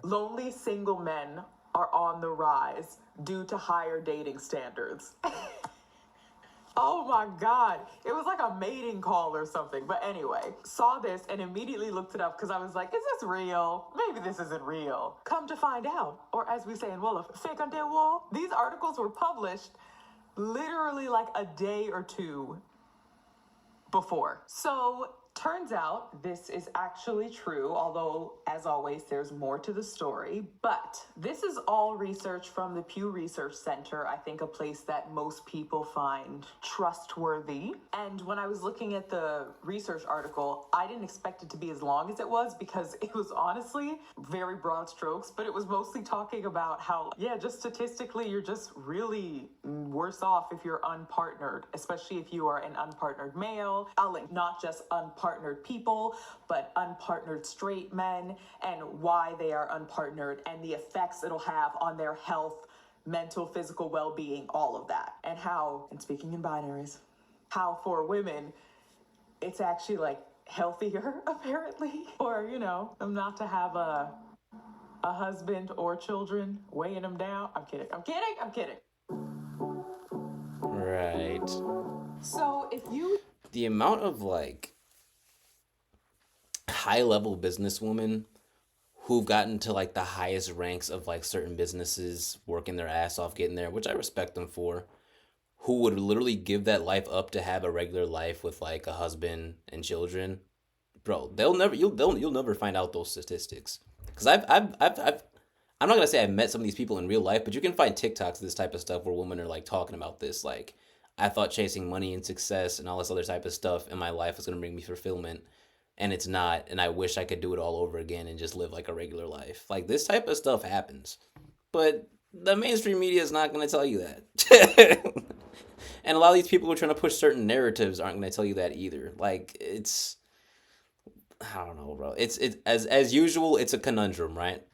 Lonely single men are on the rise due to higher dating standards. Oh my God. It was like a mating call or something. But anyway, saw this and immediately looked it up because I was like, is this real? Maybe this isn't real. Come to find out, or as we say in Wolof, fake on their wall. These articles were published literally like a day or two before. So turns out this is actually true, although as always there's more to the story. But this is all research from the Pew Research Center, I think a place that most people find trustworthy. And when I was looking at the research article, I didn't expect it to be as long as it was because it was honestly very broad strokes, but it was mostly talking about how, yeah, just statistically you're just really worse off if you're unpartnered, especially if you are an unpartnered male. I'll link not just unpartnered people, but unpartnered straight men and why they are unpartnered and the effects it'll have on their health, mental, physical well-being, all of that. And how, and speaking in binaries, how for women, it's actually like healthier, apparently, or, you know, them not to have a husband or children weighing them down. I'm kidding. Right. So if you The amount of like high level businesswomen who've gotten to like the highest ranks of like certain businesses, working their ass off getting there, which I respect them for, who would literally give that life up to have a regular life with like a husband and children, bro, you'll never find out those statistics. Because I'm not gonna say I've met some of these people in real life, but you can find TikToks of this type of stuff where women are like talking about this. Like, I thought chasing money and success and all this other type of stuff in my life was gonna bring me fulfillment, and it's not. And I wish I could do it all over again and just live like a regular life. Like this type of stuff happens, but the mainstream media is not gonna tell you that. And a lot of these people who are trying to push certain narratives aren't gonna tell you that either. Like it's I don't know, bro. It's as usual. It's a conundrum, right?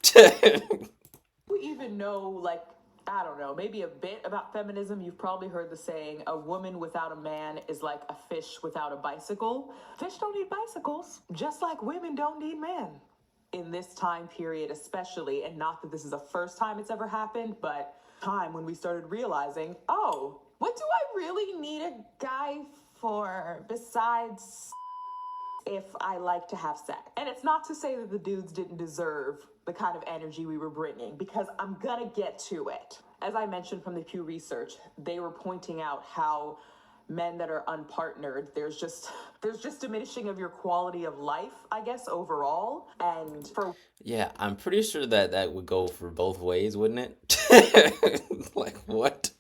even know, like, I don't know, maybe a bit about feminism, you've probably heard the saying, a woman without a man is like a fish without a bicycle. Fish don't need bicycles, just like women don't need men. In this time period, especially, and not that this is the first time it's ever happened, but time when we started realizing, oh, what do I really need a guy for besides if I like to have sex? And it's not to say that the dudes didn't deserve the kind of energy we were bringing, because I'm gonna get to it. As I mentioned from the Pew Research, they were pointing out how men that are unpartnered, there's just diminishing of your quality of life, I guess, overall. And for Yeah, I'm pretty sure that that would go for both ways, wouldn't it? Like what?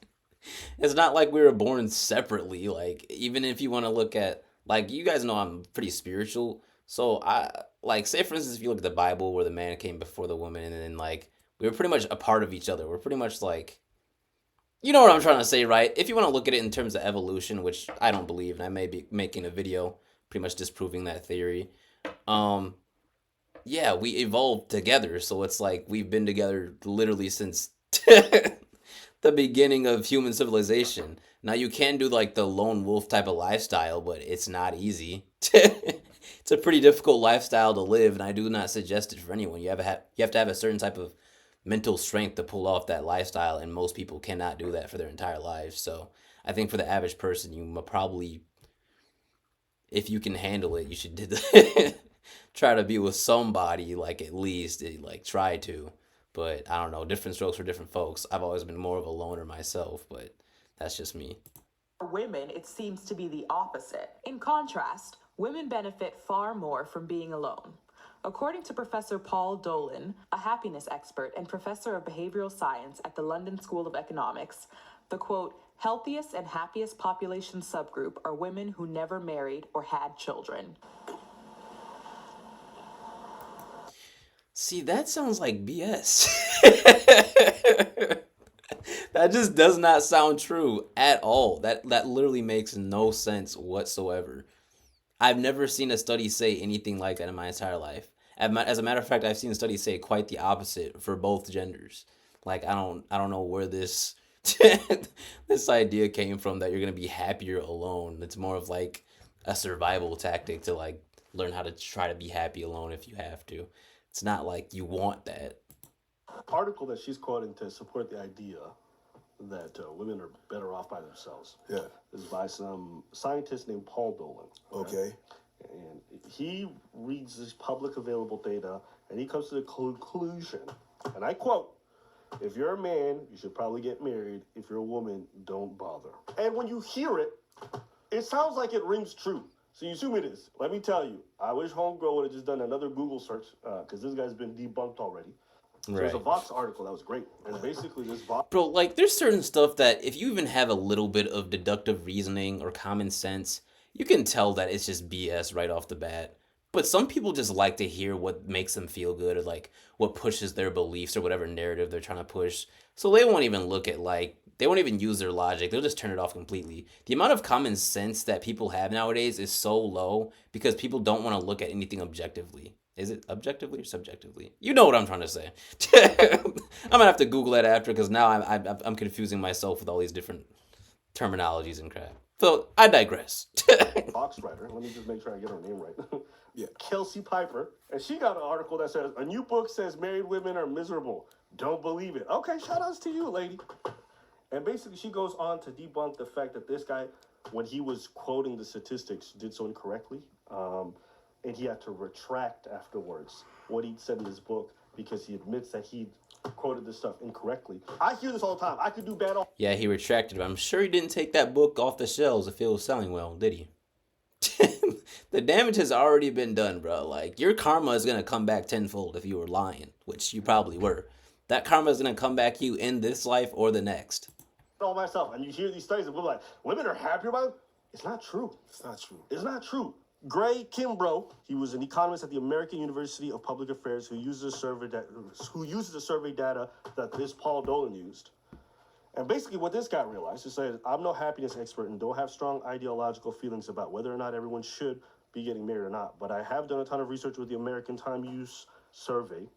It's not like we were born separately. Like even if you want to look at like you guys know I'm pretty spiritual. So I like say for instance if you look at the Bible where the man came before the woman and then like we were pretty much a part of each other. We're pretty much like you know what I'm trying to say, right? If you want to look at it in terms of evolution, which I don't believe, and I may be making a video pretty much disproving that theory. Um yeah, we evolved together, so it's like we've been together literally since the beginning of human civilization. Now you can do like the lone wolf type of lifestyle, but it's not easy. It's a pretty difficult lifestyle to live, and I do not suggest it for anyone. You have to have a certain type of mental strength to pull off that lifestyle, and most people cannot do that for their entire lives. So I think for the average person, you probably, if you can handle it, you should try to be with somebody, like at least like try to. But I don't know, different strokes for different folks. I've always been more of a loner myself, but that's just me. women, it seems to be the opposite. In contrast, women benefit far more from being alone. According to Professor Paul Dolan, a happiness expert and professor of behavioral science at the London School of Economics, the quote, healthiest and happiest population subgroup are women who never married or had children. See, that sounds like BS. That just does not sound true at all. That literally makes no sense whatsoever. I've never seen a study say anything like that in my entire life. As a matter of fact, I've seen studies say quite the opposite for both genders. Like I don't know where this this idea came from that you're gonna be happier alone. It's more of like a survival tactic to like learn how to try to be happy alone if you have to. It's not like you want that. article that she's quoting to support the idea that women are better off by themselves. Yeah. Is by some scientist named Paul Dolan. Okay. And he reads this public available data, and he comes to the conclusion, and I quote, "If you're a man, you should probably get married. If you're a woman, don't bother." And when you hear it, it sounds like it rings true. So you assume it is. Let me tell you, I wish Homegirl would have just done another Google search, because this guy's been debunked already. So there's a Vox article that was great. And basically this Vox... Bro, like, there's certain stuff that if you even have a little bit of deductive reasoning or common sense, you can tell that it's just BS right off the bat. But some people just like to hear what makes them feel good, or like what pushes their beliefs or whatever narrative they're trying to push. So they won't even look at, like, they won't even use their logic. They'll just turn it off completely. The amount of common sense that people have nowadays is so low because people don't want to look at anything objectively. Is it objectively or subjectively? You know what I'm trying to say. I'm gonna have to Google that after, because now I'm confusing myself with all these different terminologies and crap. So I digress. Vox writer, let me just make sure I get her name right. Yeah. Kelsey Piper, and she got an article that says, "A new book says married women are miserable. Don't believe it." Okay, shout outs to you, lady. And basically, she goes on to debunk the fact that this guy, when he was quoting the statistics, did so incorrectly. And he had to retract afterwards what he'd said in his book because he admits that he quoted this stuff incorrectly. I hear this all the time. I could do bad all... Yeah, he retracted, but I'm sure he didn't take that book off the shelves if it was selling well, did he? The damage has already been done, bro. Like, your karma is going to come back tenfold if you were lying, which you probably were. That karma is going to come back you in this life or the next. all myself. And you hear these studies and we're like, women are happier about it. It's not true. It's not true. It's not true. Gray Kimbrough, he was an economist at the American University of Public Affairs who uses the survey data that this Paul Dolan used. And basically what this guy realized is that I'm no happiness expert and don't have strong ideological feelings about whether or not everyone should be getting married or not. But I have done a ton of research with the American Time Use Survey,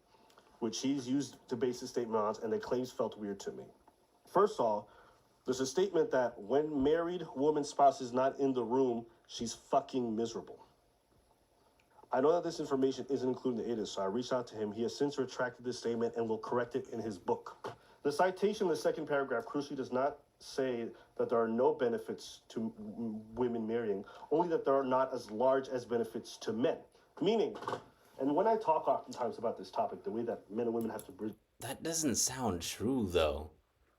which he's used to base his statement on, and the claims felt weird to me. First off, there's a statement that when married woman's spouse is not in the room, she's fucking miserable. I know that this information isn't included in the ADIS, so I reached out to him. He has since retracted this statement and will correct it in his book. The citation in the second paragraph crucially does not say that there are no benefits to women marrying, only that there are not as large as benefits to men. Meaning, and when I talk oftentimes about this topic, the way that men and women have to bridge... That doesn't sound true, though.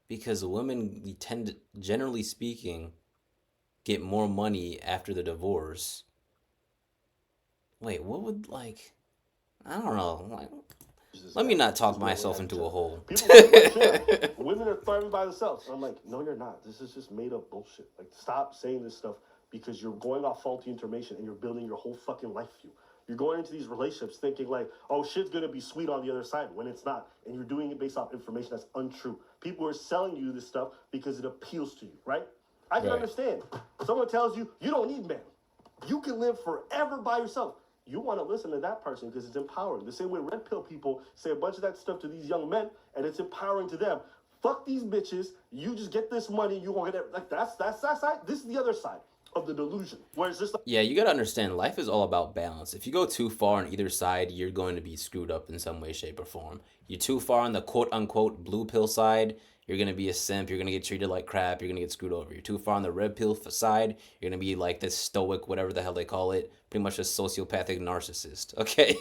Because women, we tend to, generally speaking, get more money after the divorce. Wait, what would, like... I don't know. Like, let me not talk myself into a hole. People are like, yeah, women are thriving by themselves. I'm like, no, you're not. This is just made up bullshit. Like, stop saying this stuff because you're going off faulty information and you're building your whole fucking life view. You're going into these relationships thinking like, oh, shit's gonna be sweet on the other side when it's not. And you're doing it based off information that's untrue. People are selling you this stuff because it appeals to you, right? I can understand. Someone tells you, you don't need men. You can live forever by yourself. You want to listen to that person because it's empowering. The same way red pill people say a bunch of that stuff to these young men and it's empowering to them. Fuck these bitches. You just get this money. You won't get it. Like that's that side. This is the other side of the delusion. Where it's just like, Yeah, you gotta understand, life is all about balance. If you go too far on either side, you're going to be screwed up in some way, shape, or form. You're too far on the quote-unquote blue pill side, you're gonna be a simp, you're gonna get treated like crap, you're gonna get screwed over. You're too far on the red pill side, you're gonna be like this stoic, whatever the hell they call it, pretty much a sociopathic narcissist, okay?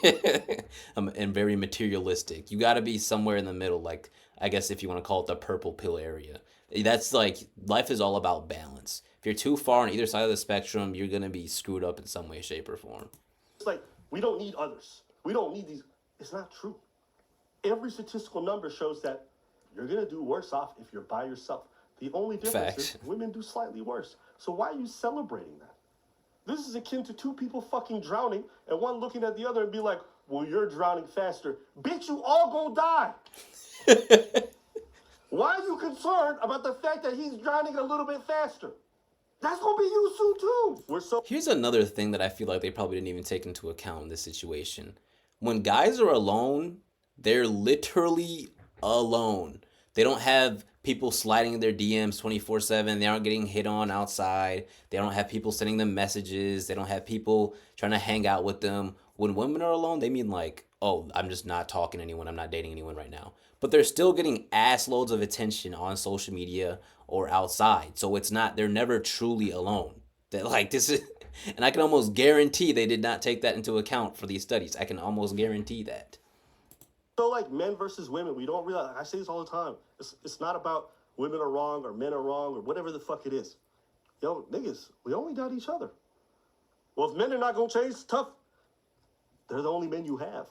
And very materialistic. You gotta be somewhere in the middle, like, I guess if you want to call it the purple pill area. That's like, life is all about balance. If you're too far on either side of the spectrum, you're gonna be screwed up in some way, shape, or form. it's like we don't need others. We don't need these. It's not true. Every statistical number shows that you're gonna do worse off if you're by yourself. The only difference is women do slightly worse. So why are you celebrating that? This is akin to two people fucking drowning and one looking at the other and be like, well, you're drowning faster. Bitch, you all gonna die. Why are you concerned about the fact that he's drowning a little bit faster? That's gonna be you soon too. We're so... Here's another thing that I feel like they probably didn't even take into account in this situation. When guys are alone, they're literally alone. They don't have people sliding in their DMs 24/7. They aren't getting hit on outside. They don't have people sending them messages. They don't have people trying to hang out with them. When women are alone, they mean like oh, I'm just not talking to anyone, I'm not dating anyone right now. But they're still getting ass loads of attention on social media or outside. So it's not, they're never truly alone. That like this is, and I can almost guarantee they did not take that into account for these studies. I can almost guarantee that. So like men versus women, we don't realize. I say this all the time. It's not about women are wrong or men are wrong or whatever the fuck it is. Yo, niggas, we only got each other. Well, if men are not gonna change, it's tough. They're the only men you have.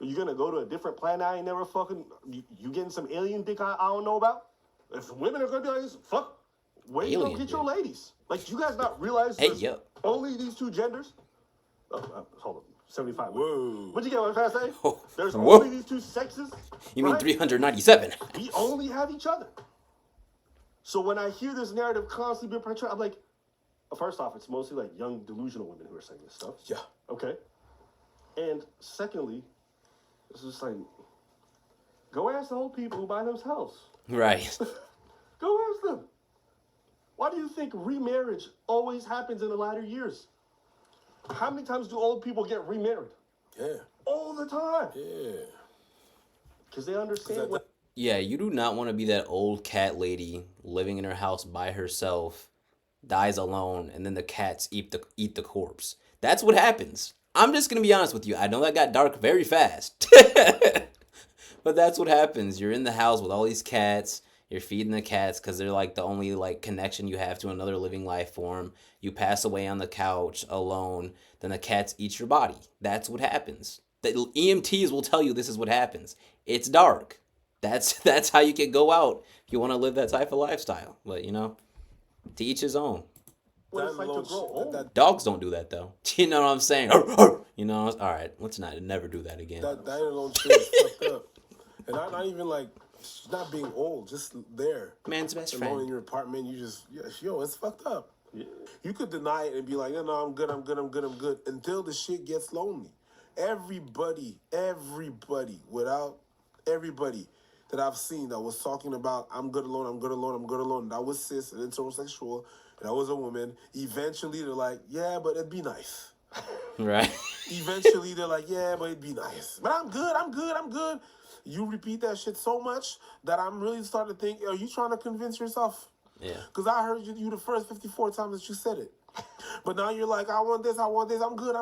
Are you gonna go to a different planet? I ain't never fucking. You getting some alien dick I don't know about? If women are gonna be like this, fuck. Where you gonna Alien get your dick. ladies? Like, you guys not realize Hey, there's yo. only these two genders? Hold on. 75. Whoa. What'd you get? What I was trying to say? Oh, There's whoa. only these two sexes. You mean right? 397? We only have each other. So when I hear this narrative constantly being portrayed, I'm like, first off, it's mostly like young delusional women who are saying this stuff. Yeah. Okay. And secondly, it's just like, go ask the old people who buy themselves. Right. Go ask them. Why do you think remarriage always happens in the latter years? How many times do old people get remarried? Yeah. All the time. Yeah. Because they understand what. Yeah, you do not want to be that old cat lady living in her house by herself, dies alone, and then the cats eat the corpse. That's what happens. I'm just gonna be honest with you. I know that got dark very fast. But that's what happens. You're in the house with all these cats. You're feeding the cats because they're like the only like connection you have to another living life form. You pass away on the couch alone. Then the cats eat your body. That's what happens. The EMTs will tell you this is what happens. It's dark. That's how you can go out if you want to live that type of lifestyle. But you know, to each his own. What it's like to alone grow shit- old. that- Dogs don't do that though. You know what I'm saying? Arr, arr. You know, all right. Let's not never do that again. That alone shit is fucked up. And not even like not being old, just there. Man's best Alone in friend. your apartment, you just yo, it's fucked up. You could deny it and be like, no, I'm good, until the shit gets lonely. Everybody, that I've seen that was talking about I'm good alone, that was cis and heterosexual, and I was a woman, eventually they're like, yeah, but it'd be nice. Right. Eventually they're like, yeah, but it'd be nice. But I'm good. You repeat that shit so much that I'm really starting to think, are you trying to convince yourself? Yeah. Because I heard you the first 54 times that you said it. But now you're like, I want this, I'm good.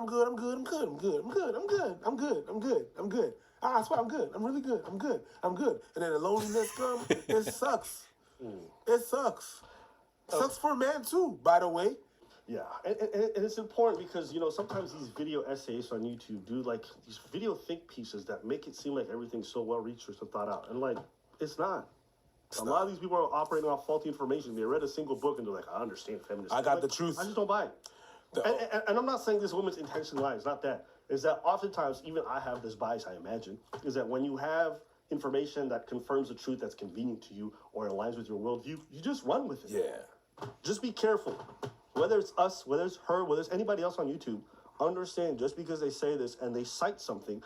I swear I'm good. I'm really good. I'm good. And then the loneliness comes, it sucks. It sucks. Sucks for men too, by the way. Yeah, and it's important because, you know, sometimes these video essays on YouTube do like these video think pieces that make it seem like everything's so well researched and thought out. And like, it's not. A lot of these people are operating off faulty information. They read a single book and they're like, I understand feminists. I got Like, the truth. I just don't buy it. And I'm not saying this woman's intention lies. It's not that. It's that oftentimes, even I have this bias, I imagine, is that when you have information that confirms the truth that's convenient to you or aligns with your worldview, you just run with it. Yeah. Just be careful. Whether it's us, whether it's her, whether it's anybody else on YouTube, understand just because they say this and they cite something,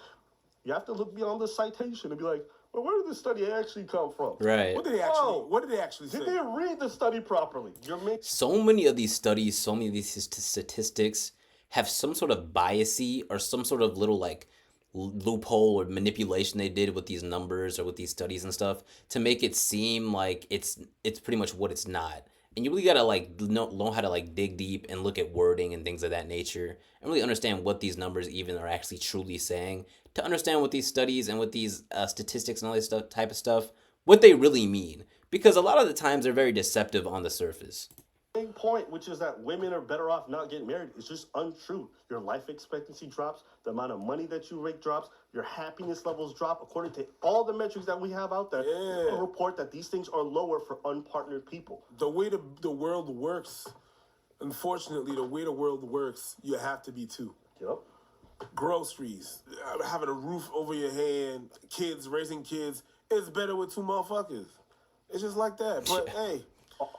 you have to look beyond the citation and be like, well, where did this study actually come from? Right. What did they actually say? Did they read the study properly? You're making So many of these studies, so many of these statistics have some sort of biasy or some sort of little like loophole or manipulation they did with these numbers or with these studies and stuff to make it seem like it's pretty much what it's not. And you really gotta like know how to like dig deep and look at wording and things of that nature and really understand what these numbers even are actually truly saying to understand what these studies and what these statistics and all this stuff type of stuff what they really mean, because a lot of the times they're very deceptive on the surface. point, which is that women are better off not getting married. It's just untrue. Your life expectancy drops, the amount of money that you make drops, your happiness levels drop. According to all the metrics that we have out there, Yeah. report that these things are lower for unpartnered people. The way the world works, unfortunately, you have to be two. Yep. Groceries, having a roof over your head, raising kids, it's better with two motherfuckers. It's just like that. But hey,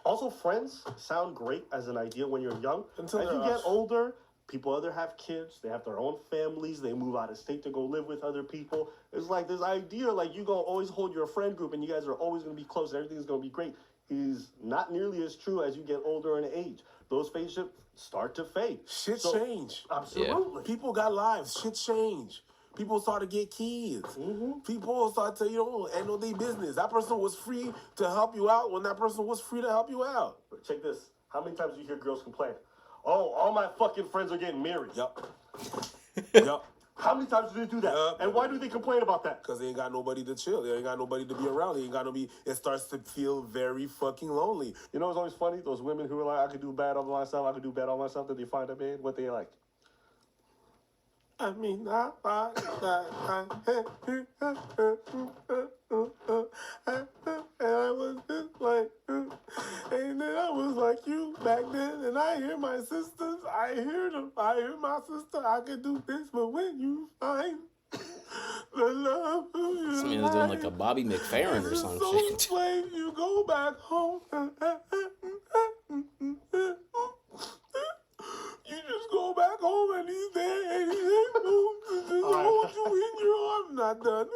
Also, friends sound great as an idea when you're young. Until As you they're get older, people either have kids, they have their own families, they move out of state to go live with other people. It's like this idea, like you gonna always hold your friend group and you guys are always gonna be close and everything's gonna be great, is not nearly as true as you get older in age. Those phases start to fade. shit So- change. Absolutely. People got lives. Shit change. People start to get kids. Mm-hmm. People start to, handle their business. That person was free to help you out when that person was free to help you out. But check this. How many times do you hear girls complain? Oh, all my fucking friends are getting married. Yup. Yup. How many times do they do that? Yup. And why do they complain about that? Because they ain't got nobody to chill. They ain't got nobody to be around. They ain't got nobody. It starts to feel very fucking lonely. You know what's always funny? Those women who are like, I could do bad on myself, I could do bad on myself, then they find a man, what they like. I mean, and I was just like, and then I was like you back then, and I hear my sisters, I hear my sister, I could do this, but when you find the love of your This man is doing like a Bobby McFerrin or some shit. slave, you go back home. You just go back home and he's there and he just hold you in your arms. Not done.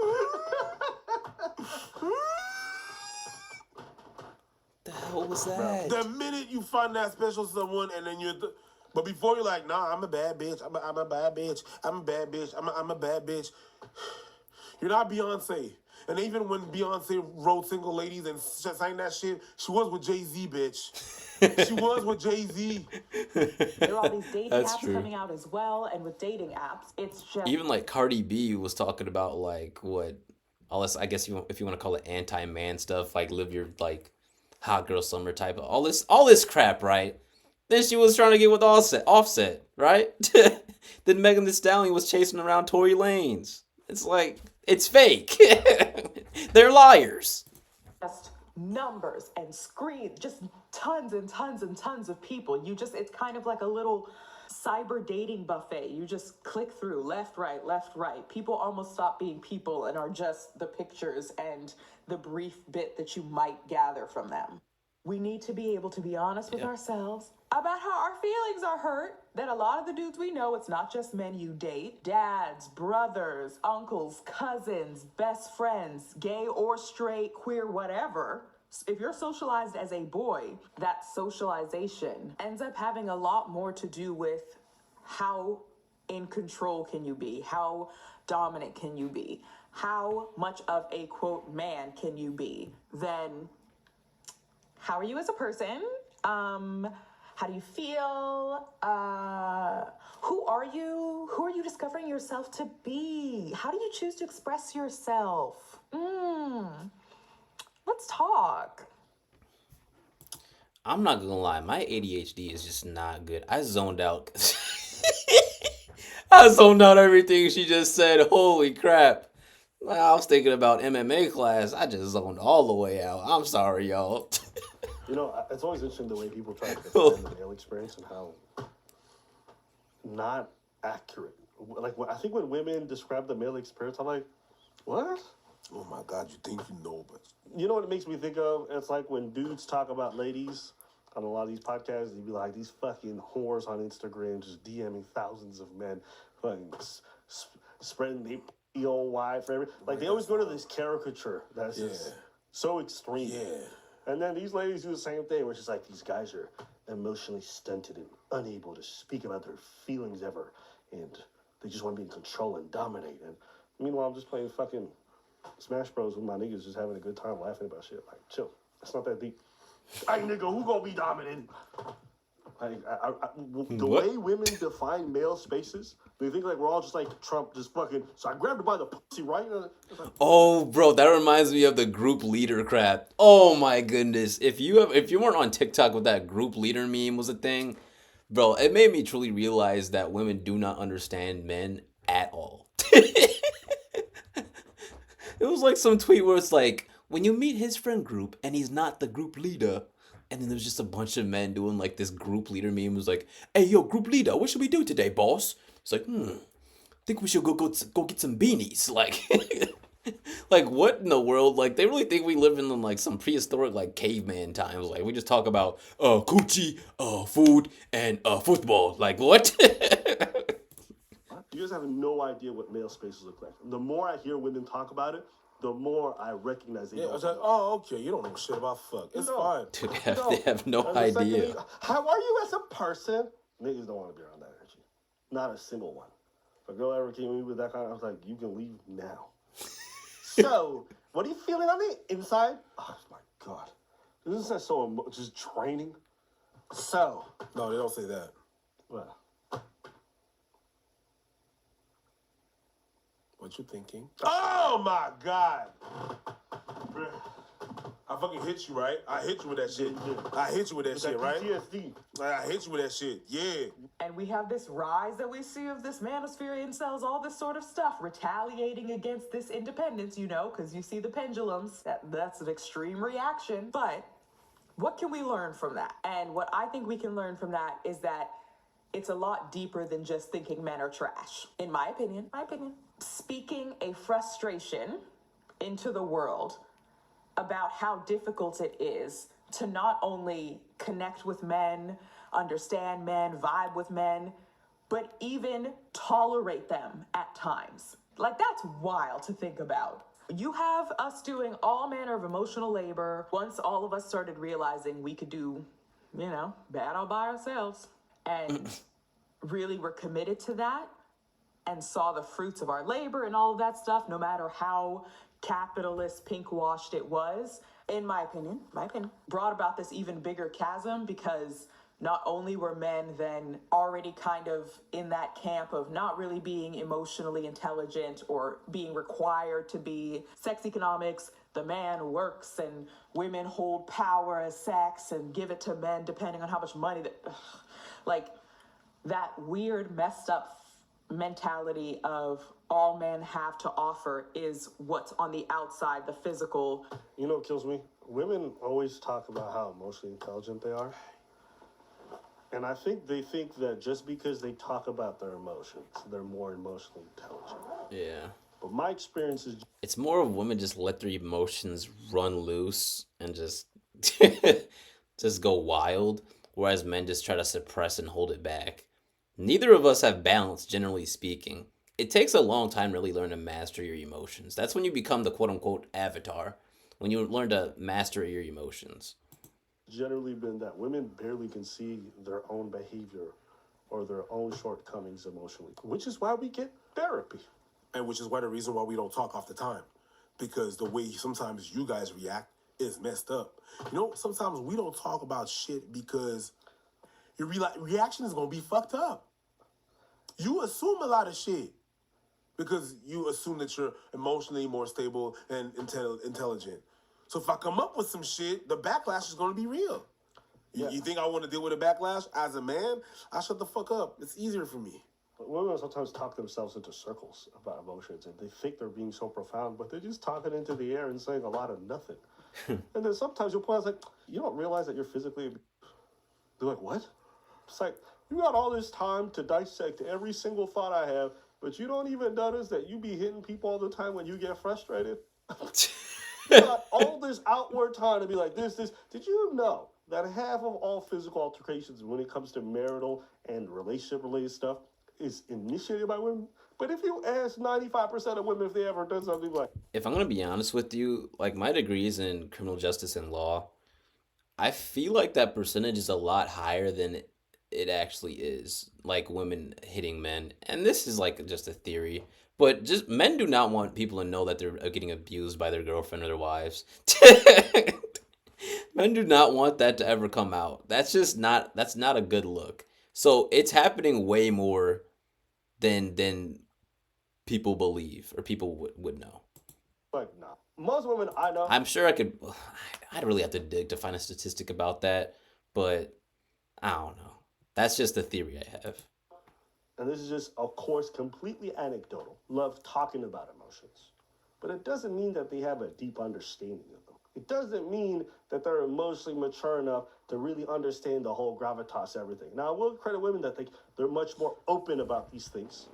The hell was that? The minute you find that special someone and then but before you're like, nah, I'm a bad bitch. I'm a bad bitch. I'm a bad bitch. I'm a bad bitch. You're not Beyonce. And even when Beyonce wrote Single Ladies and sang that shit, she was with Jay-Z, bitch. She was with Jay-Z. There are all these dating That's apps true. coming out as well, and with dating apps, it's just Even like Cardi B was talking about like what all this, I guess if you want to call it anti-man stuff, like live your like hot girl summer type of all this crap, right? Then she was trying to get with Offset, right? Then Megan Thee Stallion was chasing around Tory Lanez. It's like it's fake. They're liars. just numbers and screens, just tons and tons and tons of people. It's kind of like a little cyber dating buffet. You just click through left, right. People almost stop being people and are just the pictures and the brief bit that you might gather from them. We need to be able to be honest with ourselves about how our feelings are hurt. That a lot of the dudes we know, it's not just men you date. Dads, brothers, uncles, cousins, best friends, gay or straight, queer, whatever. If you're socialized as a boy, that socialization ends up having a lot more to do with how in control can you be? How dominant can you be? How much of a, quote, man can you be? Then how are you as a person? How do you feel? Who are you? Who are you discovering yourself to be? How do you choose to express yourself? Let's talk. I'm not gonna lie, my ADHD is just not good. I zoned out. I zoned out everything she just said. Holy crap. I was thinking about MMA class. I just zoned all the way out. I'm sorry, y'all. You know, it's always interesting the way people try to define the male experience and how not accurate. Like, I think when women describe the male experience, I'm like, what? Oh my God, you think you know, but You know what it makes me think of? It's like when dudes talk about ladies on a lot of these podcasts, they'd be like, these fucking whores on Instagram just DMing thousands of men, fucking spreading their PO wide for every. Like, they always go to this caricature that's just so extreme. yeah. And then these ladies do the same thing, where it's just like, these guys are emotionally stunted and unable to speak about their feelings ever. And they just want to be in control and dominate. And meanwhile, I'm just playing fucking Smash Bros with my niggas, just having a good time laughing about shit. Like, chill. It's not that deep. Hey, nigga, who gonna be dominant? Like, the way women define male spaces, they think like we're all just like Trump, just fucking. So I grabbed her by the pussy, right? Oh, bro, that reminds me of the group leader crap. Oh my goodness. If you weren't on TikTok with that group leader meme was a thing, bro, it made me truly realize that women do not understand men at all. It was like some tweet where it's like, when you meet his friend group and he's not the group leader, and then there's just a bunch of men doing like this group leader meme. It was like, hey, yo, group leader, what should we do today, boss? It's like, think we should go get some beanies. Like, like what in the world? Like, they really think we live in like some prehistoric like caveman times. Like, we just talk about coochie, food, and football. Like, what? You guys have no idea what male spaces look like. The more I hear women talk about it, the more I recognize they Yeah, I don't. was like, oh, okay, you don't know shit about fuck. It's fine. Dude, they have no idea. How are you as a person? Niggas don't want to be around that energy. Not a single one. a girl ever came to me with that kind of, I was like, you can leave now. So, what are you feeling on the inside? Oh my God. Isn't that so just draining? So, No, they don't say that. well, What you thinking? Oh my God. I fucking hit you, right? I hit you with that shit. I hit you with that shit, right? PTSD. I hit you with that shit. Yeah. And we have this rise that we see of this manosphere incels, all this sort of stuff, retaliating against this independence, you know, because you see the pendulums. That's an extreme reaction. But what can we learn from that? And what I think we can learn from that is that it's a lot deeper than just thinking men are trash, in my opinion. Speaking a frustration into the world about how difficult it is to not only connect with men, understand men, vibe with men, but even tolerate them at times. Like, that's wild to think about. You have us doing all manner of emotional labor once all of us started realizing we could do, you know, bad all by ourselves. And really were committed to that and saw the fruits of our labor and all of that stuff, no matter how capitalist pink-washed it was, in my opinion, brought about this even bigger chasm, because not only were men then already kind of in that camp of not really being emotionally intelligent or being required to be, sex economics, the man works and women hold power as sex and give it to men depending on how much money that, like, that weird messed up mentality of all men have to offer is what's on the outside, the physical. You know what kills me? Women always talk about how emotionally intelligent they are. And I think they think that just because they talk about their emotions, they're more emotionally intelligent. Yeah. But my experience is It's more of women just let their emotions run loose and just just go wild, whereas men just try to suppress and hold it back. Neither of us have balance, generally speaking. It takes a long time to really learn to master your emotions. That's when you become the quote-unquote avatar, when you learn to master your emotions. generally been that women barely can see their own behavior or their own shortcomings emotionally, which is why we get therapy. And which is why the reason why we don't talk off the time. Because the way sometimes you guys react is messed up. You know, sometimes we don't talk about shit because your reaction is going to be fucked up. You assume a lot of shit because you assume that you're emotionally more stable and intelligent. So if I come up with some shit, the backlash is going to be real. You think I want to deal with a backlash as a man? I shut the fuck up. It's easier for me. But women sometimes talk themselves into circles about emotions, and they think they're being so profound, but they're just talking into the air and saying a lot of nothing. And then sometimes you'll point out, like, you don't realize that you're physically. They're like, what? It's like, you got all this time to dissect every single thought I have, but you don't even notice that you be hitting people all the time when you get frustrated. You got all this outward time to be like this. Did you know that half of all physical altercations when it comes to marital and relationship-related stuff is initiated by women? But if you ask 95% of women if they ever done something like, If I'm going to be honest with you, like my degree is in criminal justice and law. I feel like that percentage is a lot higher than it actually is. Like women hitting men. And this is like just a theory. But just men do not want people to know that they're getting abused by their girlfriend or their wives. Men do not want that to ever come out. That's not a good look. So it's happening way more than people believe or people would know. nah. Most women I know, I'm sure I'd really have to dig to find a statistic about that, but I don't know. That's just a theory I have. and this is just, of course, completely anecdotal, love talking about emotions. But it doesn't mean that they have a deep understanding of them. It doesn't mean that they're emotionally mature enough to really understand the whole gravitas, everything. Now, I will credit women that think they're much more open about these things.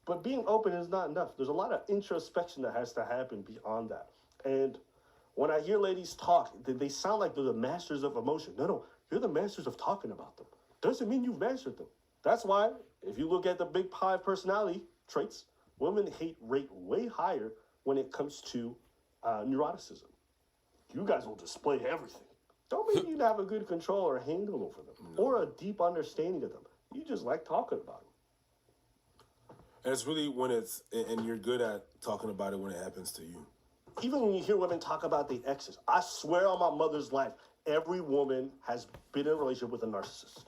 But being open is not enough. There's a lot of introspection that has to happen beyond that. And when I hear ladies talk, they sound like they're the masters of emotion. No, you're the masters of talking about them. Doesn't mean you've mastered them. That's why, if you look at the big five personality traits, women rate way higher when it comes to neuroticism. You guys will display everything. Don't mean you have a good control or handle over them or a deep understanding of them. You just like talking about them. And it's really when it's, and you're good at talking about it when it happens to you. Even when you hear women talk about the exes, I swear on my mother's life, every woman has been in a relationship with a narcissist.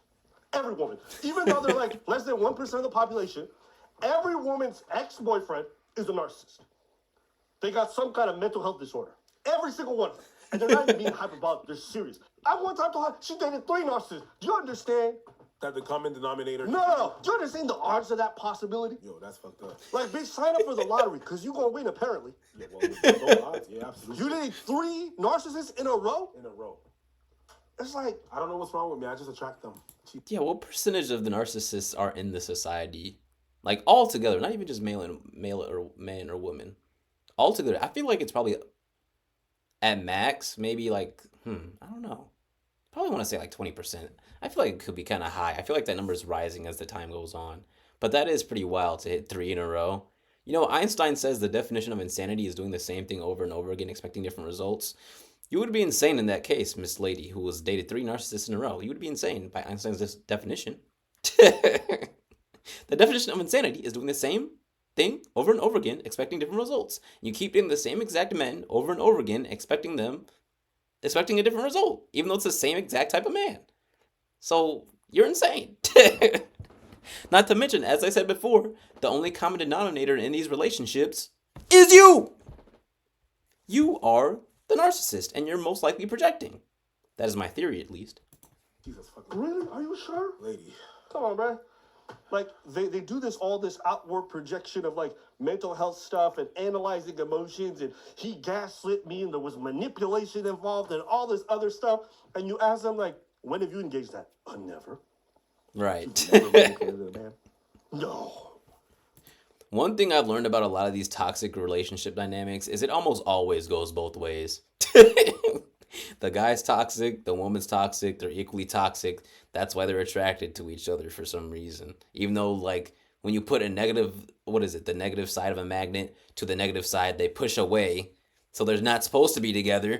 Every woman. Even though they're like less than 1% of the population, every woman's ex-boyfriend is a narcissist. They got some kind of mental health disorder. Every single one of them. And they're not even being hyperbolic, they're serious. I one time told her she dated 3 narcissists. Do you understand? That the common denominator. No. Do you understand the odds of that possibility? Yo, that's fucked up. Like, bitch, sign up for the lottery, because you're going to win, apparently. Yeah, well, with no odds. Yeah, absolutely. You dated 3 narcissists in a row? In a row. It's like, I don't know what's wrong with me. I just attract them. Yeah, what percentage of the narcissists are in the society? Like all together, not even just male or man or woman. All together, I feel like it's probably at max, maybe like I don't know. Probably want to say like 20%. I feel like it could be kind of high. I feel like that number is rising as the time goes on. But that is pretty wild to hit 3 in a row. You know, Einstein says the definition of insanity is doing the same thing over and over again, expecting different results. You would be insane in that case, Miss Lady, who was dated 3 narcissists in a row. You would be insane by Einstein's definition. The definition of insanity is doing the same thing over and over again, expecting different results. You keep doing the same exact men over and over again, expecting a different result, even though it's the same exact type of man. So you're insane. Not to mention, as I said before, the only common denominator in these relationships is you. You are the narcissist, and you're most likely projecting. That is my theory, at least. Jesus fucking. really? Are you sure? Lady. Come on, man. Like, they do all this outward projection of, like, mental health stuff and analyzing emotions, and he gaslit me, and there was manipulation involved and all this other stuff. And you ask them, like, when have you engaged that? Never. Right. Never manipulated a man. No. One thing I've learned about a lot of these toxic relationship dynamics is it almost always goes both ways. The guy's toxic, the woman's toxic, they're equally toxic. That's why they're attracted to each other for some reason. Even though, like, when you put a negative, the negative side of a magnet to the negative side, they push away. So they're not supposed to be together.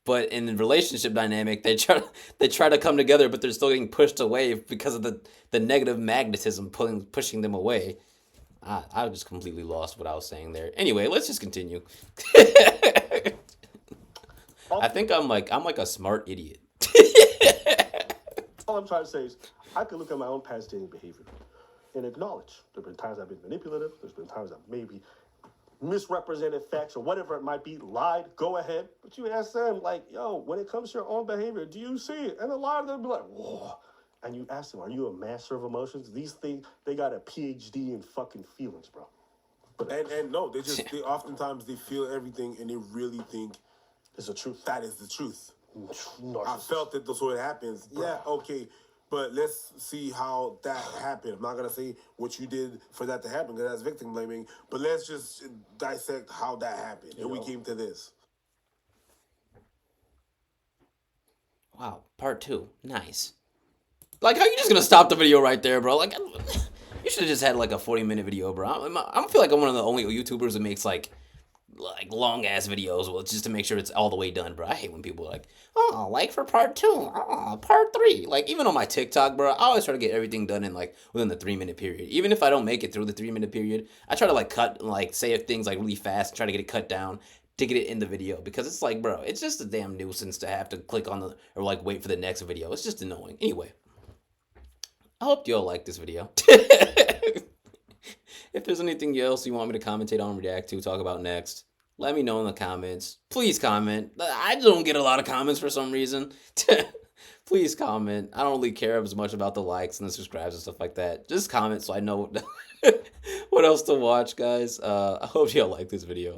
But in the relationship dynamic, they try to come together, but they're still getting pushed away because of the negative magnetism pushing them away. I just completely lost what I was saying there. Anyway, let's just continue. I think I'm like a smart idiot. All I'm trying to say is, I could look at my own past dating behavior and acknowledge there have been times I've been manipulative, there's been times I've maybe misrepresented facts or whatever it might be, lied, go ahead. But you ask them, like, yo, when it comes to your own behavior, do you see it? And a lot of them be like, whoa. And you ask them, are you a master of emotions? These things, they got a PhD in fucking feelings, bro. And no, they oftentimes they feel everything and they really think It's the truth. that is the truth. I Narcissist. felt that that's what happens. Yeah, okay. But let's see how that happened. I'm not gonna say what you did for that to happen because that's victim blaming. But let's just dissect how that happened, and we came to this. Wow, part 2. Nice. Like, how you just gonna stop the video right there, bro? Like, you should have just had like a 40-minute video, bro. I feel like I'm one of the only YouTubers that makes like long ass videos, well, just to make sure it's all the way done, bro. I hate when people are like, oh, like for part 2, oh, part 3. Like, even on my TikTok, bro, I always try to get everything done in like within the 3-minute period. Even if I don't make it through the 3-minute period, I try to like cut, like say things like really fast, try to get it cut down to get it in the video, because it's like, bro, it's just a damn nuisance to have to click on the, or like wait for the next video. It's just annoying. Anyway, I hope you all like this video. If there's anything else you want me to commentate on, react to, talk about next, let me know in the comments. Please comment. I don't get a lot of comments for some reason. Please comment. I don't really care as much about the likes and the subscribes and stuff like that. Just comment so I know what else to watch, guys. I hope y'all like this video.